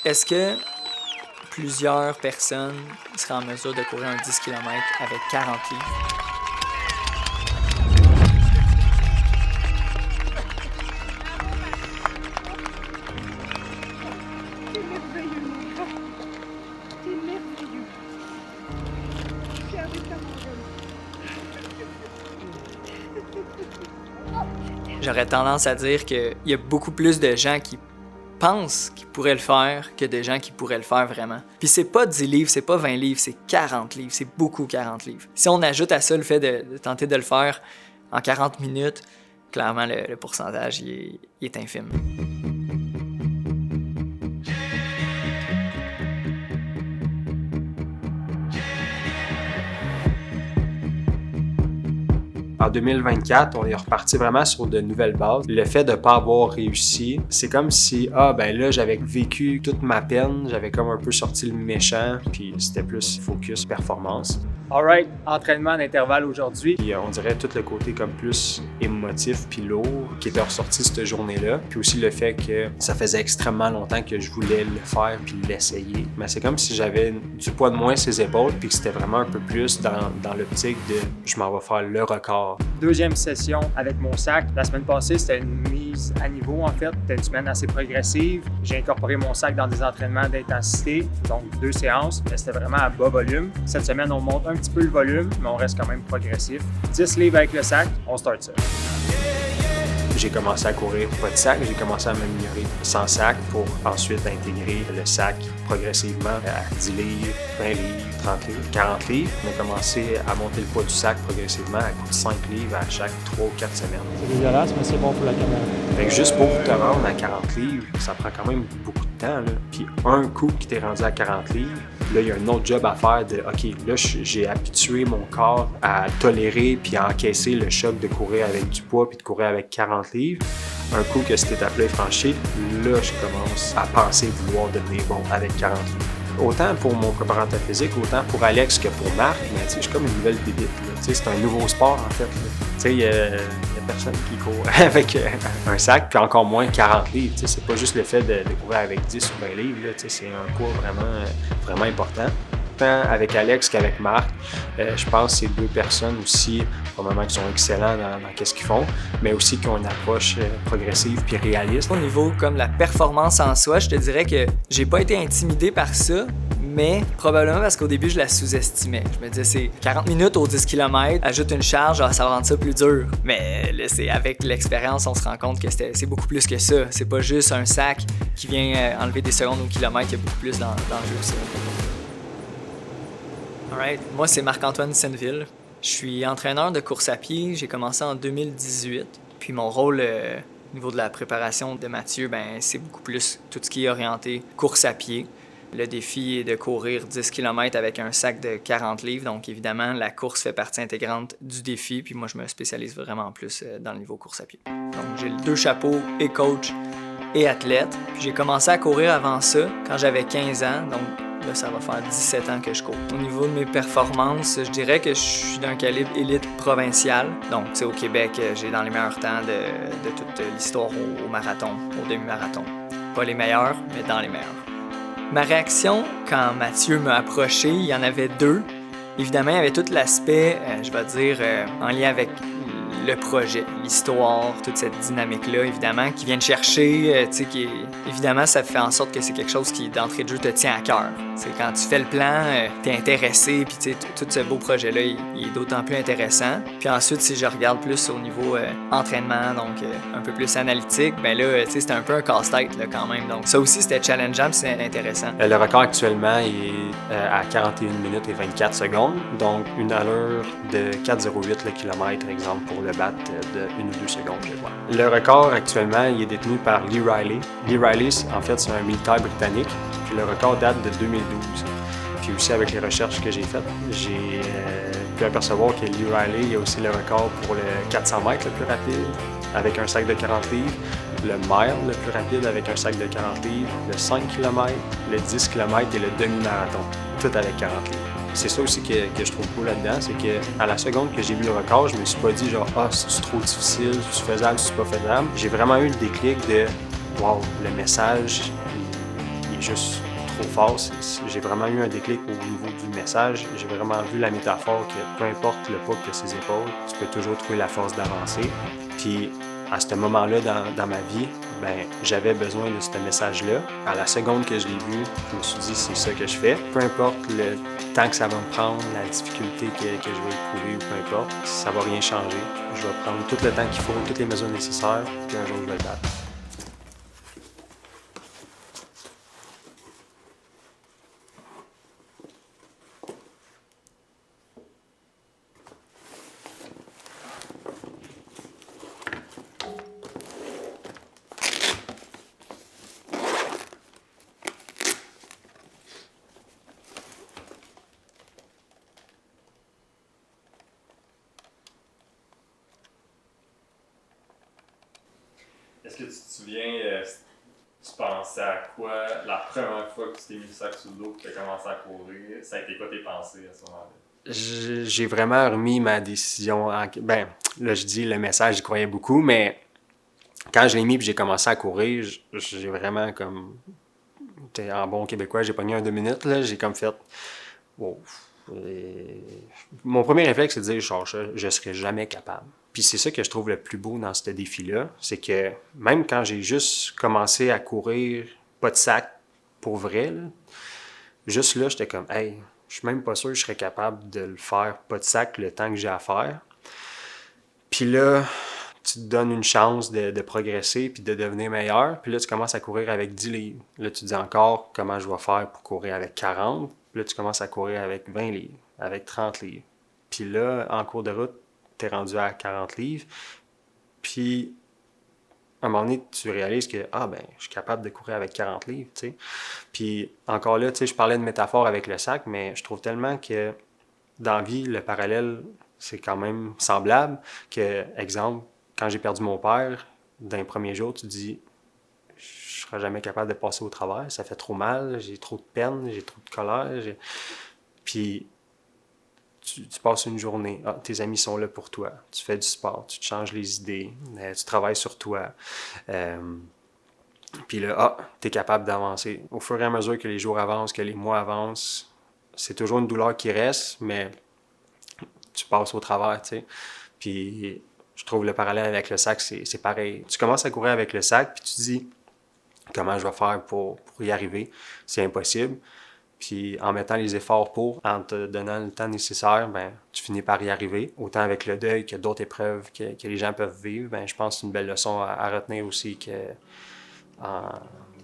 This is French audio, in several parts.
Est-ce que plusieurs personnes seraient en mesure de courir un 10 km avec 40 livres? C'est merveilleux, mon gars. C'est merveilleux. Je suis avec ta maman. J'aurais tendance à dire qu'il y a beaucoup plus de gens qui pensent qu'ils pourraient le faire que de gens qui pourraient le faire vraiment. Puis c'est pas 10 livres, c'est pas 20 livres, c'est 40 livres. C'est beaucoup 40 livres. Si on ajoute à ça le fait de tenter de le faire en 40 minutes, clairement le pourcentage il est infime. En 2024, on est reparti vraiment sur de nouvelles bases. Le fait de ne pas avoir réussi, c'est comme si, là, j'avais vécu toute ma peine, j'avais comme un peu sorti le méchant, puis c'était plus focus performance. Alright, entraînement d'intervalle aujourd'hui. Puis on dirait tout le côté comme plus émotif puis lourd qui était ressorti cette journée-là. Puis aussi le fait que ça faisait extrêmement longtemps que je voulais le faire puis l'essayer. Mais c'est comme si j'avais du poids de moins sur les épaules puis que c'était vraiment un peu plus dans l'optique de je m'en vais faire le record. Deuxième session avec mon sac. La semaine passée, c'était une mise à niveau en fait. C'était une semaine assez progressive. J'ai incorporé mon sac dans des entraînements d'intensité, donc 2 séances, mais c'était vraiment à bas volume. Cette semaine, on monte un petit peu le volume, mais on reste quand même progressif. 10 livres avec le sac, on start ça. J'ai commencé à courir pas de sac, j'ai commencé à m'améliorer sans sac pour ensuite intégrer le sac progressivement à 10 livres, 20 livres, 30 livres, 40 livres. On a commencé à monter le poids du sac progressivement à coup de 5 livres à chaque 3 ou 4 semaines. C'est dégueulasse, mais c'est bon pour la caméra. Fait que juste pour te rendre à 40 livres, ça prend quand même beaucoup de temps. Là. Puis un coup qui t'est rendu à 40 livres, là, il y a un autre job à faire de OK, là, j'ai habitué mon corps à tolérer puis à encaisser le choc de courir avec du poids puis de courir avec 40 livres. Un coup que cette étape-là est franchie, là, je commence à penser vouloir devenir bon avec 40 livres. Autant pour mon préparateur physique, autant pour Alex que pour Marc, mais je suis comme une nouvelle bébite. C'est un nouveau sport, en fait. Il y a personne qui court avec un sac, puis encore moins 40 livres. C'est pas juste le fait de courir avec 10 ou 20 livres. C'est un poids vraiment important. Tant avec Alex qu'avec Marc, je pense que c'est deux personnes aussi, probablement qui sont excellents dans ce qu'ils font, mais aussi qui ont une approche progressive puis réaliste. Au niveau comme la performance en soi, je te dirais que j'ai pas été intimidé par ça, mais probablement parce qu'au début, je la sous-estimais. Je me disais, c'est 40 minutes au 10 km, ajoute une charge, ça va rendre ça plus dur. Mais là, avec l'expérience, on se rend compte que c'est beaucoup plus que ça. C'est pas juste un sac qui vient enlever des secondes au kilomètre, il y a beaucoup plus dans le jeu que ça. Alright, moi c'est Marc-Antoine Senneville. Je suis entraîneur de course à pied. J'ai commencé en 2018. Puis mon rôle au niveau de la préparation de Mathieu, c'est beaucoup plus tout ce qui est orienté course à pied. Le défi est de courir 10 km avec un sac de 40 livres. Donc évidemment, la course fait partie intégrante du défi. Puis moi, je me spécialise vraiment plus dans le niveau course à pied. Donc j'ai 2 chapeaux, et coach et athlète. Puis j'ai commencé à courir avant ça, quand j'avais 15 ans. Donc là, ça va faire 17 ans que je cours. Au niveau de mes performances, je dirais que je suis d'un calibre élite provincial. Donc, au Québec, j'ai dans les meilleurs temps de toute l'histoire au marathon, au demi-marathon. Pas les meilleurs, mais dans les meilleurs. Ma réaction, quand Mathieu m'a approché, il y en avait 2. Évidemment, il y avait tout l'aspect, en lien avec le projet, l'histoire, toute cette dynamique-là, évidemment, qui vient de chercher, évidemment, ça fait en sorte que c'est quelque chose qui, d'entrée de jeu, te tient à cœur. Quand tu fais le plan, t'es intéressé, puis tout ce beau projet-là, il est d'autant plus intéressant. Puis ensuite, si je regarde plus au niveau entraînement, donc un peu plus analytique, c'était un peu un casse-tête, là, quand même. Donc ça aussi, c'était challengeant, puis c'est intéressant. Le record actuellement est à 41 minutes et 24 secondes, donc une allure de 4,08 le kilomètre, exemple, pour le battre de 1 ou 2 secondes, je crois. Le record actuellement, il est détenu par Lee Riley. Lee Riley, en fait, c'est un militaire britannique. Puis le record date de 2012. Puis aussi, avec les recherches que j'ai faites, j'ai pu apercevoir que Lee Riley, il y a aussi le record pour le 400 mètres le plus rapide, avec un sac de 40 livres, le mile le plus rapide avec un sac de 40 livres, le 5 km, le 10 km et le demi-marathon, tout avec 40 livres. C'est ça aussi que je trouve cool là-dedans, c'est qu'à la seconde que j'ai vu le record, je me suis pas dit genre « Ah, c'est trop difficile, c'est faisable, c'est pas faisable ». J'ai vraiment eu le déclic de « Wow, le message, il est juste trop fort. J'ai vraiment eu un déclic au niveau du message. J'ai vraiment vu la métaphore que peu importe le poids que tu as ses épaules, tu peux toujours trouver la force d'avancer. Puis à ce moment-là dans ma vie, ben, j'avais besoin de ce message-là. À la seconde que je l'ai vu, je me suis dit c'est ça que je fais. Peu importe le temps que ça va me prendre, la difficulté que je vais éprouver ou peu importe, ça va rien changer. Je vais prendre tout le temps qu'il faut, toutes les mesures nécessaires, puis un jour je vais le battre. Est-ce que tu te souviens, tu pensais à quoi la première fois que tu t'es mis le sac sur le dos et que tu as commencé à courir? Ça a été quoi tes pensées à ce moment-là? J'ai vraiment remis ma décision en... Ben, là, je dis le message, j'y croyais beaucoup, mais quand je l'ai mis et j'ai commencé à courir, j'ai vraiment comme... En bon québécois, j'ai pogné un 2 minutes, là, j'ai comme fait... Wow. Mon premier réflexe, c'est de dire, genre, je serais jamais capable. Puis c'est ça que je trouve le plus beau dans ce défi-là, c'est que même quand j'ai juste commencé à courir, pas de sac, pour vrai, là, juste là, j'étais comme, hey, je suis même pas sûr que je serais capable de le faire, pas de sac, le temps que j'ai à faire. Puis là, tu te donnes une chance de progresser puis de devenir meilleur. Puis là, tu commences à courir avec 10 livres. Là, tu te dis encore comment je vais faire pour courir avec 40. Puis là, tu commences à courir avec 20 livres, avec 30 livres. Puis là, en cours de route, tu es rendu à 40 livres. Puis, à un moment donné, tu réalises que, je suis capable de courir avec 40 livres, tu sais. Puis, encore là, tu sais, je parlais de métaphore avec le sac, mais je trouve tellement que dans la vie, le parallèle, c'est quand même semblable. Que, exemple, quand j'ai perdu mon père, dans les premiers jours, tu te dis, je serai jamais capable de passer au travers, ça fait trop mal, j'ai trop de peine, j'ai trop de colère. Puis, tu passes une journée, tes amis sont là pour toi, tu fais du sport, tu te changes les idées, tu travailles sur toi. Puis là, tu es capable d'avancer. Au fur et à mesure que les jours avancent, que les mois avancent, c'est toujours une douleur qui reste, mais tu passes au travers, tu sais. Puis je trouve le parallèle avec le sac, c'est pareil. Tu commences à courir avec le sac, puis tu te dis comment je vais faire pour y arriver. C'est impossible. Puis en mettant les efforts en te donnant le temps nécessaire, tu finis par y arriver. Autant avec le deuil que d'autres épreuves que les gens peuvent vivre, je pense que c'est une belle leçon à retenir aussi que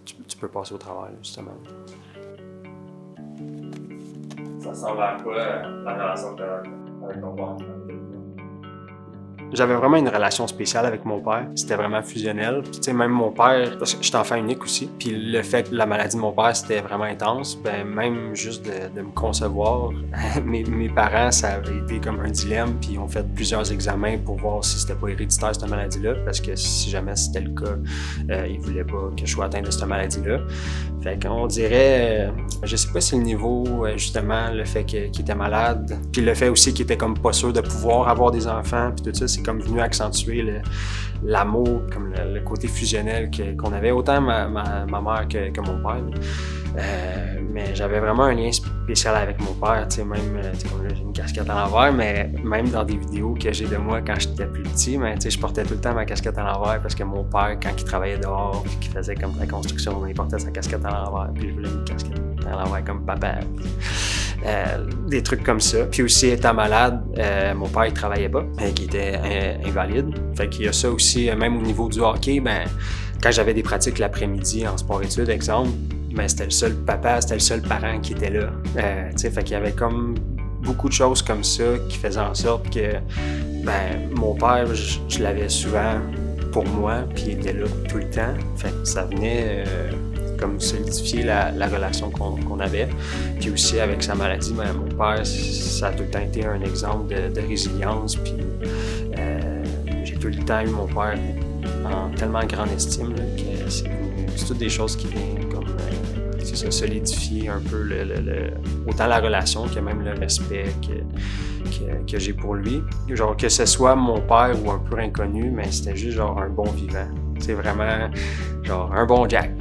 tu peux passer au travers, justement. Ça ressemble à quoi la relation que tu as avec ton père? J'avais vraiment une relation spéciale avec mon père. C'était vraiment fusionnel. Puis, tu sais, même mon père, parce que j'étais enfant unique aussi. Puis le fait que la maladie de mon père, c'était vraiment intense. Même juste de me concevoir, mes parents, ça avait été comme un dilemme. Puis ils ont fait plusieurs examens pour voir si c'était pas héréditaire, cette maladie-là. Parce que si jamais c'était le cas, ils voulaient pas que je sois atteint de cette maladie-là. Fait qu'on dirait, je sais pas si le niveau, justement, le fait qu'il était malade, puis le fait aussi qu'il était comme pas sûr de pouvoir avoir des enfants, puis tout ça, c'est comme venu accentuer l'amour, comme le côté fusionnel qu'on avait, autant ma mère que mon père. Mais j'avais vraiment un lien spécial avec mon père, tu sais, même, comme là, j'ai une casquette à l'envers, mais même dans des vidéos que j'ai de moi quand j'étais plus petit, tu sais, je portais tout le temps ma casquette à l'envers parce que mon père, quand il travaillait dehors, puis qu'il faisait comme la construction, il portait sa casquette à l'envers, puis je voulais une casquette à l'envers comme papa. Des trucs comme ça. Puis aussi, étant malade, mon père, il travaillait pas, il était invalide. Fait qu'il y a ça aussi, même au niveau du hockey, quand j'avais des pratiques l'après-midi en sport-études, exemple, c'était le seul papa, c'était le seul parent qui était là. Fait qu'il y avait comme beaucoup de choses comme ça qui faisaient en sorte que mon père, je l'avais souvent pour moi, puis il était là tout le temps. Fait que ça venait comme solidifier la relation qu'on avait. Puis aussi avec sa maladie, mon père, ça a tout le temps été un exemple de résilience. Puis j'ai tout le temps eu mon père en tellement grande estime là, que c'est toutes des choses qui viennent comme solidifier un peu autant la relation que même le respect que j'ai pour lui. Genre que ce soit mon père ou un peu inconnu, mais c'était juste genre un bon vivant. C'est vraiment genre un bon Jack.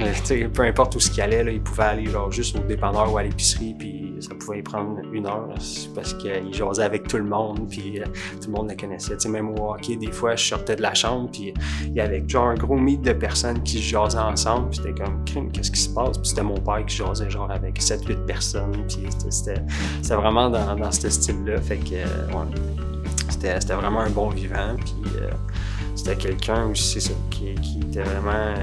Peu importe où ce qu'il allait, là, il pouvait aller genre juste au dépanneur ou à l'épicerie, puis ça pouvait y prendre 1 heure parce qu'il jasait avec tout le monde, puis tout le monde le connaissait. T'sais, même au hockey, des fois, je sortais de la chambre, puis il y avait genre un gros meet de personnes qui se jasaient ensemble, puis c'était comme, qu'est-ce qui se passe? Puis c'était mon père qui jasait genre avec 7-8 personnes, puis c'était vraiment dans ce style-là. Fait que, c'était vraiment un bon vivant, puis c'était quelqu'un aussi, c'est ça, qui était vraiment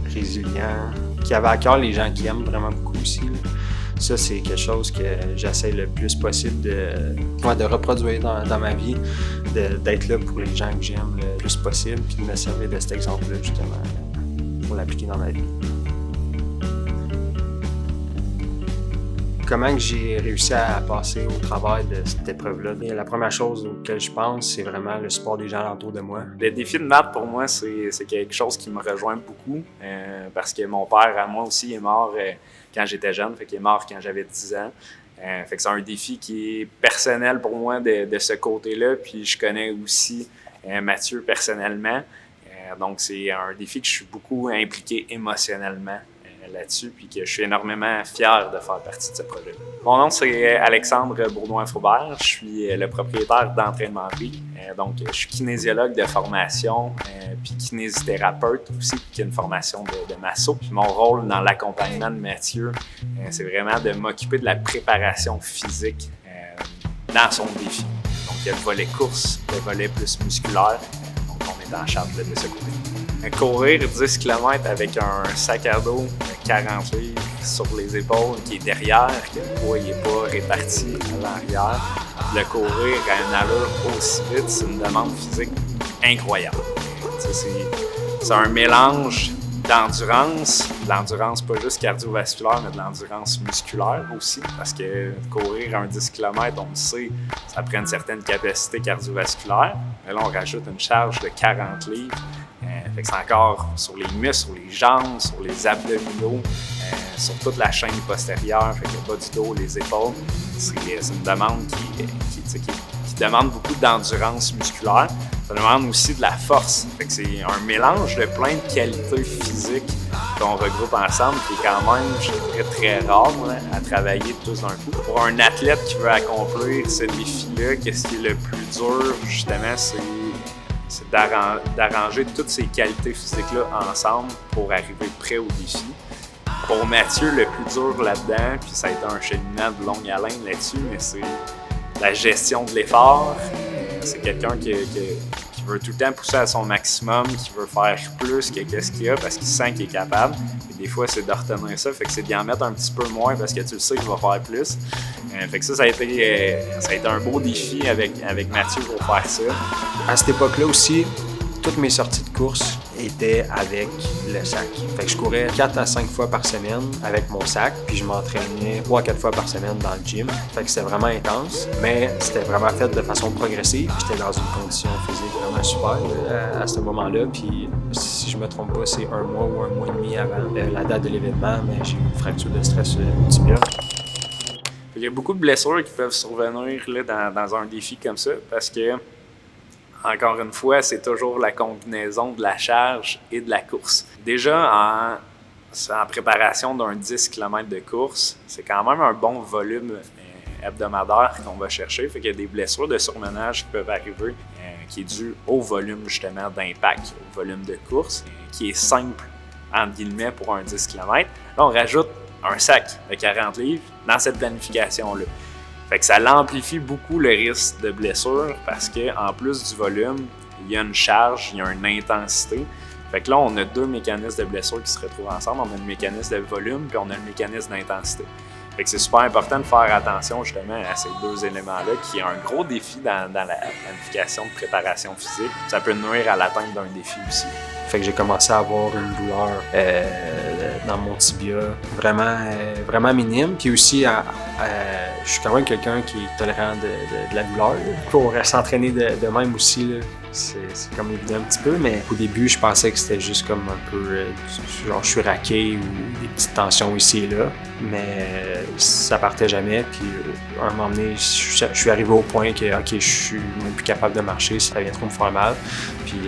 résilient, qui avait à cœur les gens qui aiment vraiment beaucoup aussi, là. Ça, c'est quelque chose que j'essaie le plus possible de reproduire dans ma vie, d'être là pour les gens que j'aime le plus possible, puis de me servir de cet exemple-là, justement, pour l'appliquer dans ma vie. Comment que j'ai réussi à passer au travers de cette épreuve-là? Et la première chose auquel je pense, c'est vraiment le support des gens autour de moi. Le défi de maths, pour moi, c'est quelque chose qui me rejoint beaucoup parce que mon père, à moi aussi, est mort quand j'étais jeune, fait qu'il est mort quand j'avais 10 ans. Fait que c'est un défi qui est personnel pour moi de ce côté-là, puis je connais aussi Mathieu personnellement. Donc c'est un défi que je suis beaucoup impliqué émotionnellement là-dessus, puis que je suis énormément fier de faire partie de ce projet. Mon nom, c'est Alexandre Bourdouin-Faubert. Je suis le propriétaire d'Entraînement Vie. Donc, je suis kinésiologue de formation, puis kinésithérapeute aussi, qui a une formation de masso. Puis mon rôle dans l'accompagnement de Mathieu, c'est vraiment de m'occuper de la préparation physique dans son défi. Donc, il y a le volet course, le volet plus musculaire. Donc, on est en charge de ce côté. Courir 10 km avec un sac à dos 40 livres sur les épaules qui est derrière, que le poids n'est pas réparti à l'arrière. Le courir à une allure aussi vite, c'est une demande physique incroyable. C'est un mélange d'endurance pas juste cardiovasculaire, mais de l'endurance musculaire aussi, parce que courir un 10 km, on le sait, ça prend une certaine capacité cardiovasculaire. Mais là, on rajoute une charge de 40 livres. Fait que c'est encore sur les muscles, sur les jambes, sur les abdominaux, sur toute la chaîne postérieure, fait que le bas du dos, les épaules. C'est une demande qui demande beaucoup d'endurance musculaire. Ça demande aussi de la force. Fait que c'est un mélange de plein de qualités physiques qu'on regroupe ensemble, qui est quand même, je dirais, très rare à travailler tous d'un coup. Pour un athlète qui veut accomplir ce défi-là, qu'est-ce qui est le plus dur, justement, c'est d'arranger toutes ces qualités physiques-là ensemble pour arriver prêt au défi. Pour Mathieu, le plus dur là-dedans, puis ça a été un cheminement de longue haleine là-dessus, mais c'est la gestion de l'effort. C'est quelqu'un qui veut tout le temps pousser à son maximum, qui veut faire plus que qu'est-ce qu'il a parce qu'il sent qu'il est capable. Et des fois, c'est de retenir ça, fait que c'est d'y en mettre un petit peu moins parce que tu le sais qu'il va faire plus. Fait que ça a été un beau défi avec Mathieu pour faire ça. À cette époque-là aussi, toutes mes sorties de course étaient avec le sac. Fait que je courais 4 à 5 fois par semaine avec mon sac, puis je m'entraînais 3 à 4 fois par semaine dans le gym. Fait que c'était vraiment intense, mais c'était vraiment fait de façon progressive. J'étais dans une condition physique vraiment super à ce moment-là, puis si je me trompe pas, c'est 1 mois ou 1 mois et demi avant la date de l'événement, mais j'ai eu une fracture de stress tibiale. Il y a beaucoup de blessures qui peuvent survenir là, dans un défi comme ça, parce que encore une fois, c'est toujours la combinaison de la charge et de la course. Déjà, en préparation d'un 10 km de course, c'est quand même un bon volume hebdomadaire qu'on va chercher. Fait qu'il y a des blessures de surmenage qui peuvent arriver, qui est dû au volume justement d'impact, au volume de course, qui est simple, entre guillemets, pour un 10 km. Là, on rajoute un sac de 40 livres dans cette planification-là. Fait que ça l'amplifie beaucoup le risque de blessure parce qu'en plus du volume, il y a une charge, il y a une intensité. Fait que là, on a 2 mécanismes de blessure qui se retrouvent ensemble. On a le mécanisme de volume puis on a le mécanisme d'intensité. Fait que c'est super important de faire attention justement à ces 2 éléments-là qui est un gros défi dans la planification de préparation physique. Ça peut nuire à l'atteinte d'un défi aussi. Fait que j'ai commencé à avoir une douleur dans mon tibia, vraiment minime. Puis aussi, je suis quand même quelqu'un qui est tolérant de la douleur. Là. Pour s'entraîner de même aussi, là, c'est comme évident un petit peu, mais au début, je pensais que c'était juste comme un peu, genre je suis raqué ou des petites tensions ici et là, mais ça partait jamais. Puis à un moment donné, je suis arrivé au point que ok, je suis même plus capable de marcher, ça vient trop me faire mal. Puis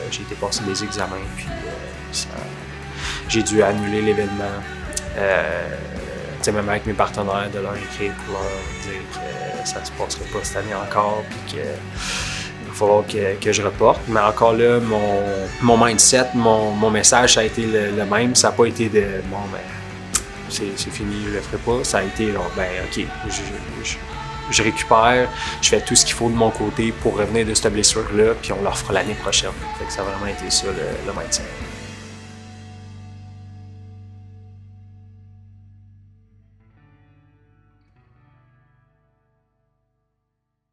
j'ai été passer des examens, puis j'ai dû annuler l'événement. Même avec mes partenaires, de leur écrire pour leur dire que ça ne se passerait pas cette année encore, puis qu'il va falloir que je reporte. Mais encore là, mon mindset, mon message, ça a été le même. Ça n'a pas été de « bon, ben, c'est fini, je le ferai pas ». Ça a été genre, ben, OK, je récupère, je fais tout ce qu'il faut de mon côté pour revenir de cette blessure-là, puis on leur fera l'année prochaine. Fait que ça a vraiment été ça, le mindset.